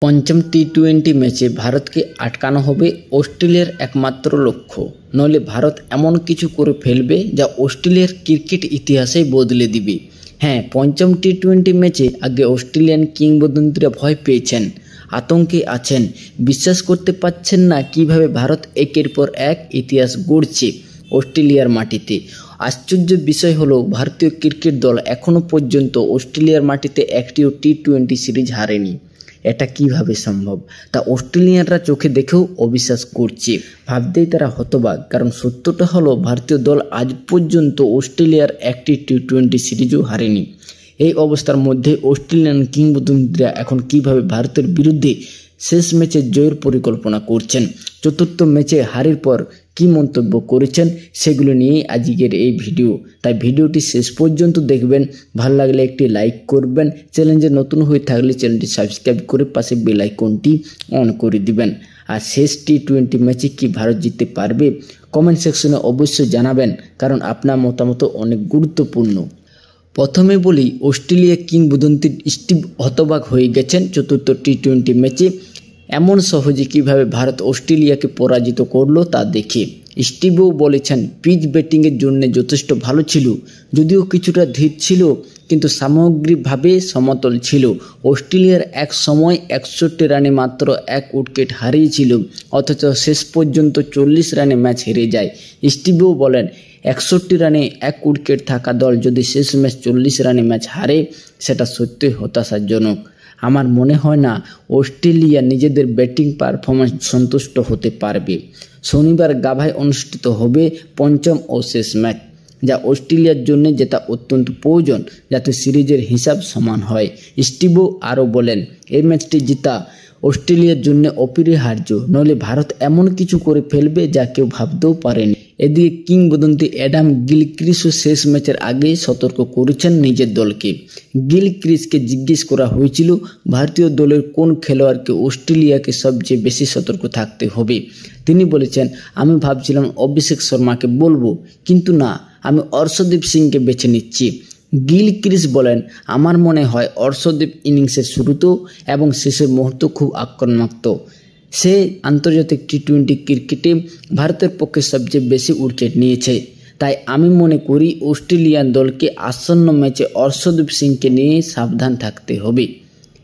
পঞ্চম টি-20 ম্যাচে ভারতকে আটকানো হবে অস্ট্রেলিয়ার একমাত্র লক্ষ্য, নইলে ভারত এমন কিছু করে ফেলবে যা অস্ট্রেলিয়ার ক্রিকেট ইতিহাসেই বদলে দিবে। হ্যাঁ, পঞ্চম টি-20 ম্যাচে আগে অস্ট্রেলিয়ান কিংবদন্তিরা ভয় পেয়েছেন, আতঙ্কে আছেন, বিশ্বাস করতে পারছেন না কিভাবে ভারত একের পর এক ইতিহাস গড়ছে অস্ট্রেলিয়ার মাটিতে। আশ্চর্য বিষয় হলো ভারতীয় ক্রিকেট দল এখনও পর্যন্ত অস্ট্রেলিয়ার মাটিতে একটিও টি-20 সিরিজ হারেনি। এটা কিভাবে সম্ভব তা অস্ট্রেলিয়ানরা চোখে দেখেও অবিশ্বাস করছে, ভাবতেই তারা হতবাক। কারণ সত্যটা হলো ভারতীয় দল আজ পর্যন্ত অস্ট্রেলিয়ার একটি টি-20 সিরিজও হারেনি। এই অবস্থার মধ্যে অস্ট্রেলিয়ান কিংবদন্তিরা এখন কিভাবে ভারতের বিরুদ্ধে শেষ ম্যাচে জয়ের পরিকল্পনা করছেন, চতুর্থ ম্যাচে হারের পর কি মন্তব্য করেছেন, সেগুলো নিয়েই আজকের এই ভিডিও। তাই ভিডিওটি শেষ পর্যন্ত দেখবেন। ভালো লাগলে একটি লাইক করবেন, চ্যানেলে নতুন হয়ে থাকলে চ্যানেলটি সাবস্ক্রাইব করে পাশে বেল আইকনটি অন করে দিবেন। আর শেষ টি-20 ম্যাচে কি ভারত জিততে পারবে, কমেন্ট সেকশনে অবশ্যই জানাবেন, কারণ আপনার মতামত অনেক গুরুত্বপূর্ণ। প্রথমে বলি, অস্ট্রেলিয়া কিংবদন্তি স্টিভ হতবাক হয়ে গেছেন চতুর্থ টি-20 ম্যাচে। এমন সহজে কিভাবে ভারত অস্ট্রেলিয়াকে পরাজিত করলো তা দেখে। স্টিভও বলেছেন, পিচ ব্যাটিংয়ের জন্য যথেষ্ট ভালো ছিল, যদিও কিছুটা ধীর ছিল, কিন্তু সামগ্রিকভাবে সমতল ছিল। অস্ট্রেলিয়ার এক সময় 61 রানে মাত্র এক উইকেট হারিয়েছিল, অথচ শেষ পর্যন্ত 40 রানে ম্যাচ হেরে যায়। স্টিভও বলেন, 61 রানে এক উইকেট থাকা দল যদি শেষ ম্যাচ 40 রানে ম্যাচ হারে, সেটা সত্যিই হতাশাজনক। আমার মনে হয় না অস্ট্রেলিয়া নিজেদের ব্যাটিং পারফরম্যান্স সন্তুষ্ট হতে পারবে। শনিবার গাভায় অনুষ্ঠিত হবে পঞ্চম ও শেষ ম্যাচ, যা অস্ট্রেলিয়ার জন্য জেতা অত্যন্ত প্রয়োজন যাতে সিরিজের হিসাব সমান হয়। স্টিভও আরও বলেন, এই ম্যাচটি জেতা অস্ট্রেলিয়ার জন্য অপরিহার্য, নইলে ভারত এমন কিছু করে ফেলবে যা কেউ ভাবতেও পারেনি। এদিকে কিংবদন্তি অ্যাডাম গিলক্রিস্টও শেষ ম্যাচের আগেই সতর্ক করেছেন নিজের দলকে। গিলক্রিস্টকে জিজ্ঞেস করা হয়েছিল ভারতীয় দলের কোন খেলোয়াড়কে অস্ট্রেলিয়াকে সবচেয়ে বেশি সতর্ক থাকতে হবে। তিনি বলেছেন, আমি ভাবছিলাম অভিষেক শর্মাকে বলবো, কিন্তু না, আমি অর্শদীপ সিংকে বেছে নিচ্ছি। গিলক্রিস্ট বলেন, আমার মনে হয় অর্শদীপ ইনিংসের শুরুতেও এবং শেষের মুহূর্ত খুব আক্রমণাত্মক। সে আন্তর্জাতিক টি-20 ক্রিকেটে ভারতের পক্ষে সবচেয়ে বেশি উইকেট নিয়েছে। তাই আমি মনে করি অস্ট্রেলিয়ান দলকে আসন্ন ম্যাচে অর্শদীপ সিংকে নিয়ে সাবধান থাকতে হবে।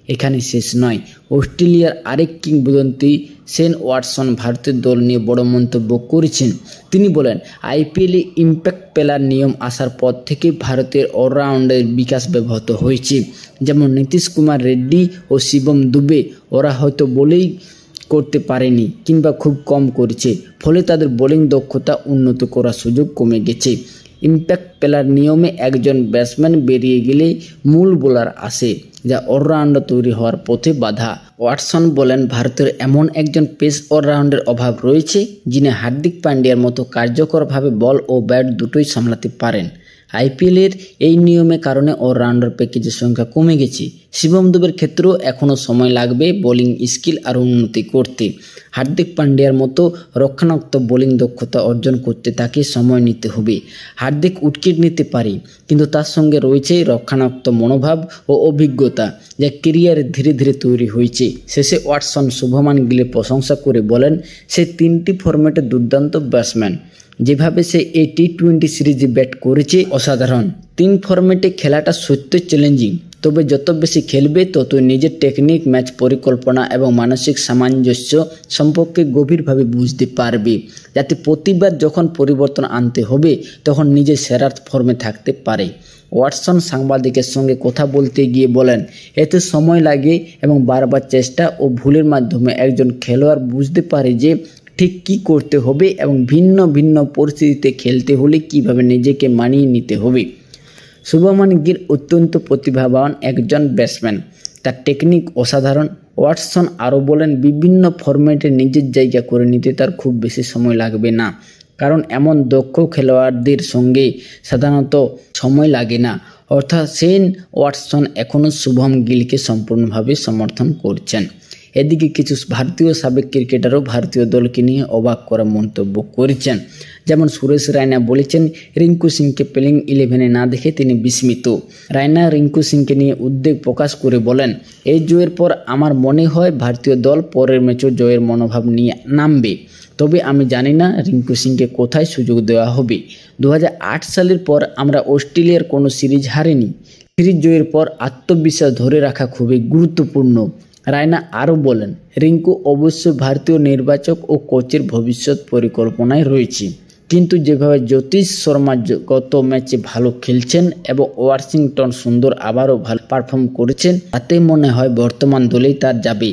এখানে শেষ নয়, অস্ট্রেলিয়ার আরেক কিংবদন্তি শেন ওয়াটসন ভারতের দল নিয়ে বড় মন্তব্য করেছেন। তিনি বলেন, আইপিএলে ইম্প্যাক্ট প্লেয়ার নিয়ম আসার পর থেকে ভারতের অলরাউন্ডের বিকাশ ব্যাহত হয়েছে। যেমন নীতিশ কুমার রেড্ডি ও শিবম দুবে, ওরা হয়তো বলেই করতে পারেনি কিংবা খুব কম করেছে, ফলে তাদের বোলিং দক্ষতা উন্নত করার সুযোগ কমে গেছে। ইম্প্যাক্ট প্লেয়ার নিয়মে একজন ব্যাটসম্যান বেরিয়ে গেলেই মূল বোলার আসে, যা অলরাউন্ডার তৈরি হওয়ার পথে বাধা। ওয়াটসন বলেন, ভারতের এমন একজন পেস অলরাউন্ডারের অভাব রয়েছে যিনি হার্দিক পান্ডিয়ার মতো কার্যকরভাবে বল ও ব্যাট দুটোই সামলাতে পারেন। আইপিএলের এই নিয়মের কারণে অলরাউন্ডার প্যাকেজের সংখ্যা কমে গেছে। শিবম দুবের ক্ষেত্রেও এখনও সময় লাগবে বোলিং স্কিল আরও উন্নতি করতে। হার্দিক পান্ডিয়ার মতো রক্ষণাত্মক বোলিং দক্ষতা অর্জন করতে তাকে সময় নিতে হবে। হার্দিক উইকেট নিতে পারে, কিন্তু তার সঙ্গে রয়েছে রক্ষণাত্মক মনোভাব ও অভিজ্ঞতা, যা ক্যারিয়ারে ধীরে ধীরে তৈরি হয়েছে। শেষে ওয়াটসন শুভমান গিলের প্রশংসা করে বলেন, সে 3টি ফরম্যাটে দুর্দান্ত ব্যাটসম্যান। যেভাবে সে এই টি-20 সিরিজে ব্যাট করেছে অসাধারণ। 3 ফরম্যাটে খেলাটা সত্যি চ্যালেঞ্জিং, তবে যত বেশি খেলবে তত নিজের টেকনিক, ম্যাচ পরিকল্পনা এবং মানসিক সামঞ্জস্য সম্পর্কে গভীরভাবে বুঝতে পারবে, যাতে প্রতিবার যখন পরিবর্তন আনতে হবে তখন নিজের সেরার ফর্মে থাকতে পারে। ওয়াটসন সাংবাদিকের সঙ্গে কথা বলতে গিয়ে বলেন, এতে সময় লাগে এবং বারবার চেষ্টা ও ভুলের মাধ্যমে একজন খেলোয়াড় বুঝতে পারে যে ঠিক কী করতে হবে এবং ভিন্ন ভিন্ন পরিস্থিতিতে খেলতে হলে কিভাবে নিজেকে মানিয়ে নিতে হবে। শুভমান গিল অত্যন্ত প্রতিভাবান একজন ব্যাটসম্যান, তার টেকনিক অসাধারণ। ওয়াটসন আরও বলেন, বিভিন্ন ফরম্যাটে নিজের জায়গা করে নিতে তার খুব বেশি সময় লাগবে না, কারণ এমন দক্ষ খেলোয়াড়দের সঙ্গে সাধারণত সময় লাগে না। অর্থাৎ শেন ওয়াটসন এখনও শুভম গিলকে সম্পূর্ণভাবে সমর্থন করছেন। এদিকে কিছু ভারতীয় সাবেক ক্রিকেটারও ভারতীয় দলকে নিয়ে অবাক করা মন্তব্য করেছেন। যেমন সুরেশ রায়না বলেছেন, রিঙ্কু সিংকে প্লেইং 11-এ না দেখে তিনি বিস্মিত। রায়না রিঙ্কু সিংকে নিয়ে উদ্বেগ প্রকাশ করে বলেন, এই জয়ের পর আমার মনে হয় ভারতীয় দল পরের ম্যাচও জয়ের মনোভাব নিয়ে নামবে। তবে আমি জানি না রিঙ্কু সিংকে কোথায় সুযোগ দেওয়া হবে। 2008 সালের পর আমরা অস্ট্রেলিয়ার কোনো সিরিজ হারিনি। সিরিজ জয়ের পর আত্মবিশ্বাস ধরে রাখা খুবই গুরুত্বপূর্ণ। রায়না আরও বলেন, রিঙ্কু অবশ্যই ভারতীয় নির্বাচক ও কোচের ভবিষ্যৎ পরিকল্পনায় রয়েছে, কিন্তু যেভাবে জ্যোতিষ শর্মা গত ম্যাচে ভালো খেলছেন এবং ওয়াশিংটন সুন্দর আবারও ভালো পারফর্ম করেছেন, তাতে মনে হয় বর্তমান দলেই তার যাবে,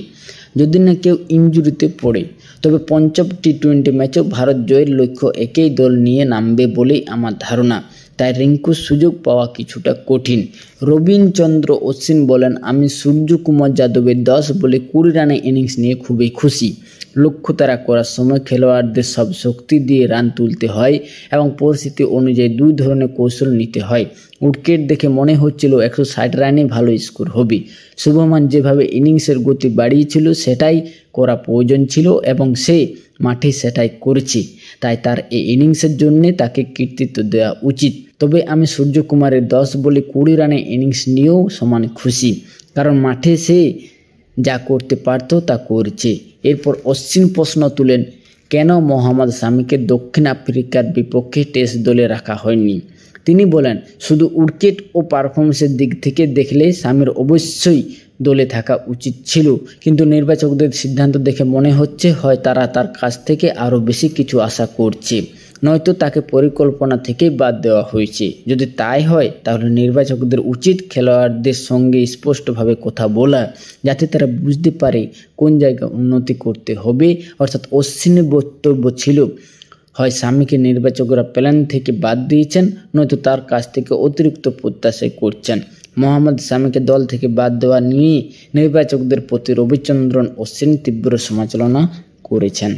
যদি না কেউ ইনজুরিতে পড়ে। তবে পঞ্চম টি-20 ম্যাচেও ভারত জয়ের লক্ষ্য একই দল নিয়ে নামবে বলেই আমার ধারণা, তাই রিঙ্কুর সুযোগ পাওয়া কিছুটা কঠিন। রবীন্দ্র অশ্বিন বলেন, আমি সূর্যকুমার যাদবের 10 বলে 20 রানের ইনিংস নিয়ে খুবই খুশি। লক্ষ্য তারা করার সময় খেলোয়াড়দের সব শক্তি দিয়ে রান তুলতে হয় এবং পরিস্থিতি অনুযায়ী 2 ধরনের কৌশল নিতে হয়। উইকেট দেখে মনে হচ্ছিল 160 রানে ভালো স্কোর হবে। শুভমান যেভাবে ইনিংসের গতি বাড়িয়েছিল সেটাই করা প্রয়োজন ছিল এবং সে মাঠে সেটাই করেছে, তাই তার এই ইনিংসের জন্যে তাকে কৃতিত্ব দেওয়া উচিত। তবে আমি সূর্যকুমারের 10 বলে 20 রানের ইনিংস নিয়েও সমান খুশি, কারণ মাঠে সে যা করতে পারত তা করেছে। এরপর অশ্বিন প্রশ্ন তুলেন, কেন মোহাম্মদ শামিকে দক্ষিণ আফ্রিকার বিপক্ষে টেস্ট দলে রাখা হয়নি। তিনি বলেন, শুধু উইকেট ও পারফরমেন্সের দিক থেকে দেখলে শামির অবশ্যই দলে থাকা উচিত ছিল, কিন্তু নির্বাচকদের সিদ্ধান্ত দেখে মনে হচ্ছে হয় তারা তার কাছ থেকে আরও বেশি কিছু আশা করছে, নয়তো তাকে পরিকল্পনা থেকেই বাদ দেওয়া হয়েছে। যদি তাই হয় তাহলে নির্বাচকদের উচিত খেলোয়াড়দের সঙ্গে স্পষ্টভাবে কথা বলা, যাতে তারা বুঝতে পারে কোন জায়গায় উন্নতি করতে হবে। অর্থাৎ অশ্বিনের বক্তব্য ছিল, হয় শামিকে নির্বাচকরা প্ল্যান থেকে বাদ দিয়েছেন, নয়তো তার কাছ থেকে অতিরিক্ত প্রত্যাশা করছেন। মোহাম্মদ শামিকে দল থেকে বাদ দেওয়া নিয়ে নির্বাচকদের প্রতি রবিচন্দ্রন অশ্বিন তীব্র সমালোচনা করেছেন।